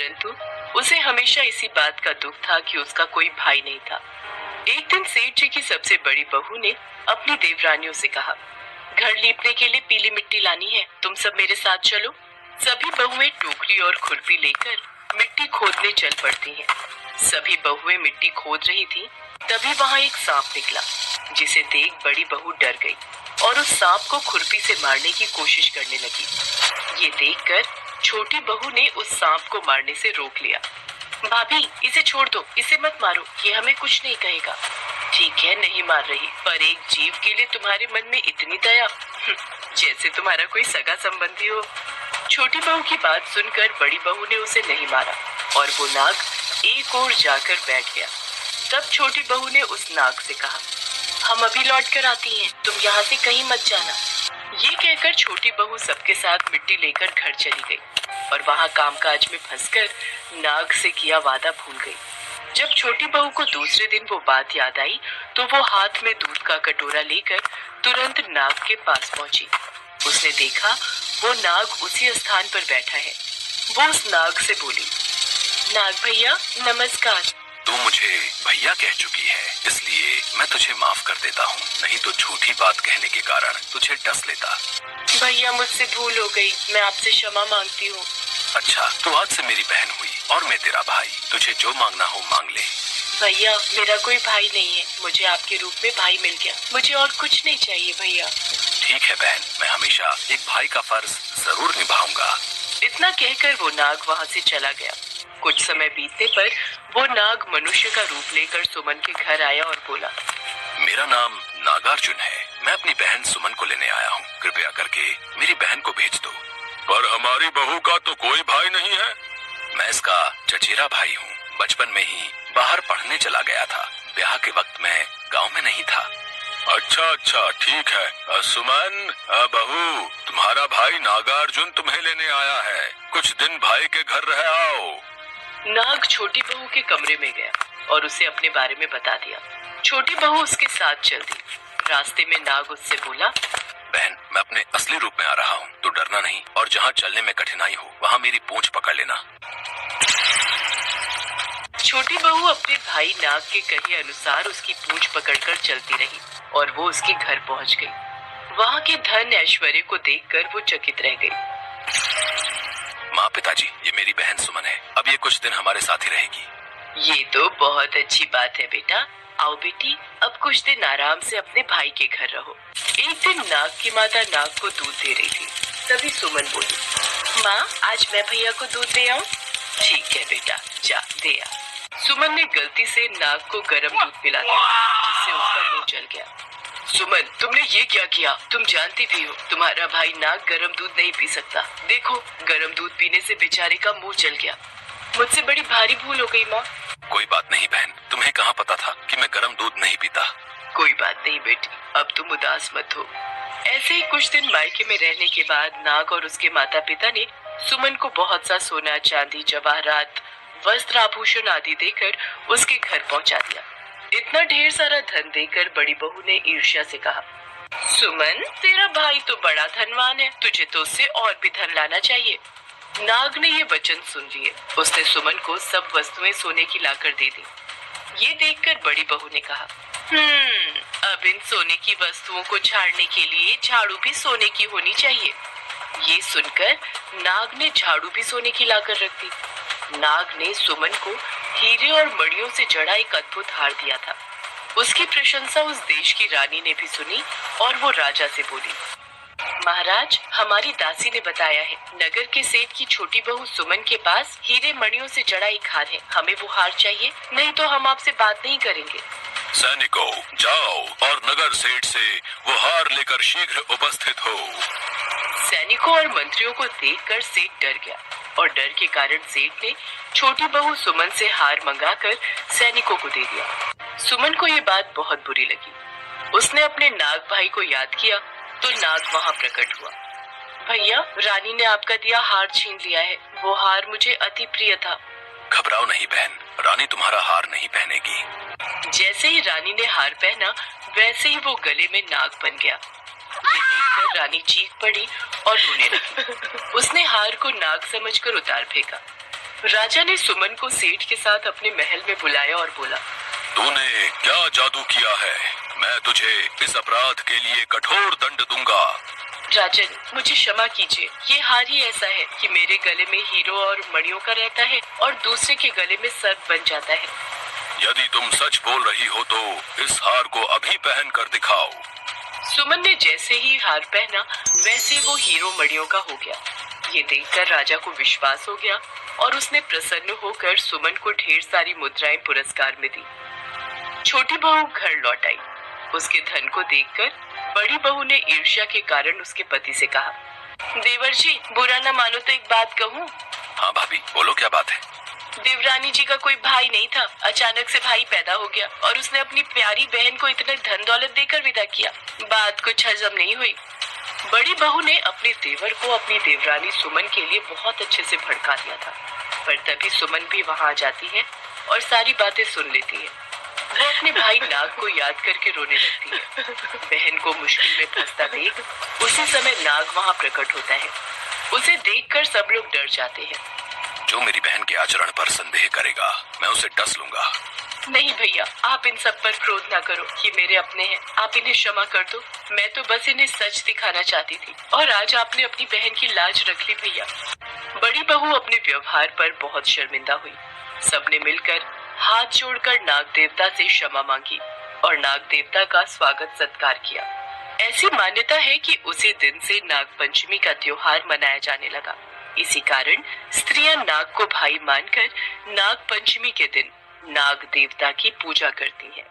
परंतु उसे हमेशा इसी बात का दुख था कि उसका कोई भाई नहीं था। एक दिन सेठ जी की सबसे बड़ी बहू ने अपनी देवरानियों से कहा, घर लीपने के लिए पीली मिट्टी लानी है, तुम सब मेरे साथ चलो। सभी बहुएं टोकरी और खुरपी लेकर मिट्टी खोदने चल पड़ती हैं। सभी बहुएं मिट्टी खोद रही थी, तभी वहां एक सांप निकला, जिसे देख बड़ी बहू डर गई और उस सांप को खुरपी से मारने की कोशिश करने लगी। ये देखकर छोटी बहू ने उस सांप को मारने से रोक लिया। भाभी, इसे छोड़ दो, इसे मत मारो, ये हमें कुछ नहीं कहेगा। ठीक है, नहीं मार रही, पर एक जीव के लिए तुम्हारे मन में इतनी दया, जैसे तुम्हारा कोई सगा संबंधी हो। छोटी बहू की बात सुनकर बड़ी बहू ने उसे नहीं मारा और वो नाग एक ओर जाकर बैठ गया। तब छोटी बहू ने उस नाग से कहा, हम अभी लौट कर आती हैं, तुम यहाँ से कहीं मत जाना। ये कहकर छोटी बहू सबके साथ मिट्टी लेकर घर चली गई और वहाँ कामकाज में फंसकर नाग से किया वादा भूल गई। जब छोटी बहू को दूसरे दिन वो बात याद आई तो वो हाथ में दूध का कटोरा लेकर तुरंत नाग के पास पहुंची। उसने देखा वो नाग उसी स्थान पर बैठा है। वो उस नाग से बोली, नाग भैया नमस्कार। तू मुझे भैया कह चुकी है, इसलिए मैं तुझे माफ कर देता हूँ, नहीं तो झूठी बात कहने के कारण तुझे डस लेता। भैया मुझसे भूल हो गई, मैं आपसे क्षमा मांगती हूँ। अच्छा, तो आज से मेरी बहन हुई और मैं तेरा भाई, तुझे जो मांगना हो मांग ले। भैया, मेरा कोई भाई नहीं है, मुझे आपके रूप में भाई मिल गया, मुझे और कुछ नहीं चाहिए भैया। ठीक है बहन, मैं हमेशा एक भाई का फर्ज जरूर निभाऊंगा। इतना कहकर वो नाग वहाँ से चला गया। कुछ समय बीतने पर वो नाग मनुष्य का रूप लेकर सुमन के घर आया और बोला, मेरा नाम नागार्जुन है, मैं अपनी बहन सुमन को लेने आया हूँ, कृपया करके मेरी बहन को भेज दो। पर हमारी बहू का तो कोई भाई नहीं है। मैं इसका चचेरा भाई हूँ, बचपन में ही बाहर पढ़ने चला गया था, ब्याह के वक्त मैं गांव में नहीं था। अच्छा, ठीक है। सुमन, बहू, तुम्हारा भाई नागार्जुन तुम्हें लेने आया है, कुछ दिन भाई के घर रह आओ। नाग छोटी बहू के कमरे में गया और उसे अपने बारे में बता दिया। छोटी बहू उसके साथ चल दी। रास्ते में नाग उससे बोला, बहन, मैं अपने असली रूप में आ रहा हूँ, तो डरना नहीं, और जहाँ चलने में कठिनाई हो वहाँ मेरी पूंछ पकड़ लेना। छोटी बहू अपने भाई नाग के कहे अनुसार उसकी पूंछ पकड़कर चलती रही और वो उसके घर पहुँच गई। वहाँ के धन ऐश्वर्य को देखकर वो चकित रह गई। माँ, पिताजी, ये मेरी बहन सुमन है, अब ये कुछ दिन हमारे साथ ही रहेगी। ये तो बहुत अच्छी बात है बेटा, आओ बेटी, अब कुछ दिन आराम से अपने भाई के घर रहो। एक दिन नाग की माता नाग को दूध दे रही थी, तभी सुमन बोली, माँ, आज मैं भैया को दूध दे आऊँ? ठीक है बेटा, जा दे आ। सुमन ने गलती से नाग को गर्म दूध पिला दिया, जिससे उसका मुंह जल गया। सुमन, तुमने ये क्या किया? तुम जानती भी हो तुम्हारा भाई नाग गर्म दूध नहीं पी सकता। देखो, गर्म दूध पीने से बेचारे का मुंह जल गया। मुझसे बड़ी भारी भूल हो गई माँ। कोई बात नहीं बहन, तुम्हें कहाँ पता था कि मैं गर्म दूध नहीं पीता। कोई बात नहीं बेटी, अब तुम उदास मत हो। ऐसे ही कुछ दिन मायके में रहने के बाद नाग और उसके माता पिता ने सुमन को बहुत सा सोना, चांदी, जवाहरात, वस्त्र, आभूषण आदि देकर उसके घर पहुंचा दिया। इतना ढेर सारा धन देकर बड़ी बहू ने ईर्ष्या से कहा, सुमन, तेरा भाई तो बड़ा धनवान है, तुझे तो उससे और भी धन लाना चाहिए। नाग ने ये वचन सुन लिए। उसने सुमन को सब वस्तुएं सोने की लाकर दे दी। ये देखकर बड़ी बहू ने कहा, अब इन सोने की वस्तुओं को झाड़ने के लिए झाड़ू भी सोने की होनी चाहिए। ये सुनकर नाग ने झाड़ू भी सोने की लाकर रख दी। नाग ने सुमन को हीरे और मणियों से जड़ा एक अद्भुत हार दिया था। उसकी प्रशंसा उस देश की रानी ने भी सुनी और वो राजा से बोली, महाराज, हमारी दासी ने बताया है, नगर के सेठ की छोटी बहू सुमन के पास हीरे मणियों से जड़ा एक हार है। हमें वो हार चाहिए, नहीं तो हम आपसे बात नहीं करेंगे। सैनिकों, जाओ और नगर सेठ से वो हार लेकर शीघ्र उपस्थित हो। सैनिकों और मंत्रियों को देखकर सेठ डर गया और डर के कारण सेठ ने छोटी बहू सुमन से हार मंगाकर सैनिकों को दे दिया। सुमन को ये बात बहुत बुरी लगी। उसने अपने नाग भाई को याद किया तो नाग वहाँ प्रकट हुआ। भैया, रानी ने आपका दिया हार छीन लिया है, वो हार मुझे अति प्रिय था। घबराओ नहीं बहन, रानी तुम्हारा हार नहीं पहनेगी। जैसे ही रानी ने हार पहना, वैसे ही वो गले में नाग बन गया। ये देखकर रानी चीख पड़ी और रोने लगी। उसने हार को नाग समझकर उतार फेंका। राजा ने सुमन को सेठ के साथ अपने महल में बुलाया और बोला, तूने क्या जादू किया है? मैं तुझे इस अपराध के लिए कठोर दंड दूंगा। राजन, मुझे क्षमा कीजिए। ये हार ही ऐसा है कि मेरे गले में हीरो और मणियों का रहता है और दूसरे के गले में सर्प बन जाता है। यदि तुम सच बोल रही हो तो इस हार को अभी पहन कर दिखाओ। सुमन ने जैसे ही हार पहना वैसे वो हीरो मणियों का हो गया। ये देखकर राजा को विश्वास हो गया और उसने प्रसन्न होकर सुमन को ढेर सारी मुद्राएं पुरस्कार में दी। छोटी बहू घर लौट आई। उसके धन को देखकर बड़ी बहू ने ईर्ष्या के कारण उसके पति से कहा, देवर जी, बुरा न मानो तो एक बात कहूँ। हाँ भाभी, बोलो, क्या बात है? देवरानी जी का कोई भाई नहीं था, अचानक से भाई पैदा हो गया और उसने अपनी प्यारी बहन को इतने धन दौलत देकर विदा किया। बात कुछ हजम नहीं हुई। बड़ी बहू ने अपने देवर को अपनी देवरानी सुमन के लिए बहुत अच्छे से भड़का दिया था, पर तभी सुमन भी वहाँ आ जाती है और सारी बातें सुन लेती है। वो अपने भाई नाग को याद करके रोने लगती है। बहन को मुश्किल में फंसता देख उसी समय नाग वहाँ प्रकट होता है। उसे देखकर सब लोग डर जाते हैं। जो मेरी बहन के आचरण पर संदेह करेगा, मैं उसे डस लूंगा। नहीं भैया, आप इन सब पर क्रोध ना करो। ये मेरे अपने हैं, आप इन्हें क्षमा कर दो। मैं तो बस इन्हें सच दिखाना चाहती थी और आज आपने अपनी बहन की लाज रख ली भैया। बड़ी बहू अपने व्यवहार पर बहुत शर्मिंदा हुई। सबने मिलकर हाथ जोड़कर नाग देवता से क्षमा मांगी और नाग देवता का स्वागत सत्कार किया। ऐसी मान्यता है कि उसी दिन से नाग पंचमी का त्योहार मनाया जाने लगा। इसी कारण स्त्रियां नाग को भाई मानकर नाग पंचमी के दिन नाग देवता की पूजा करती हैं।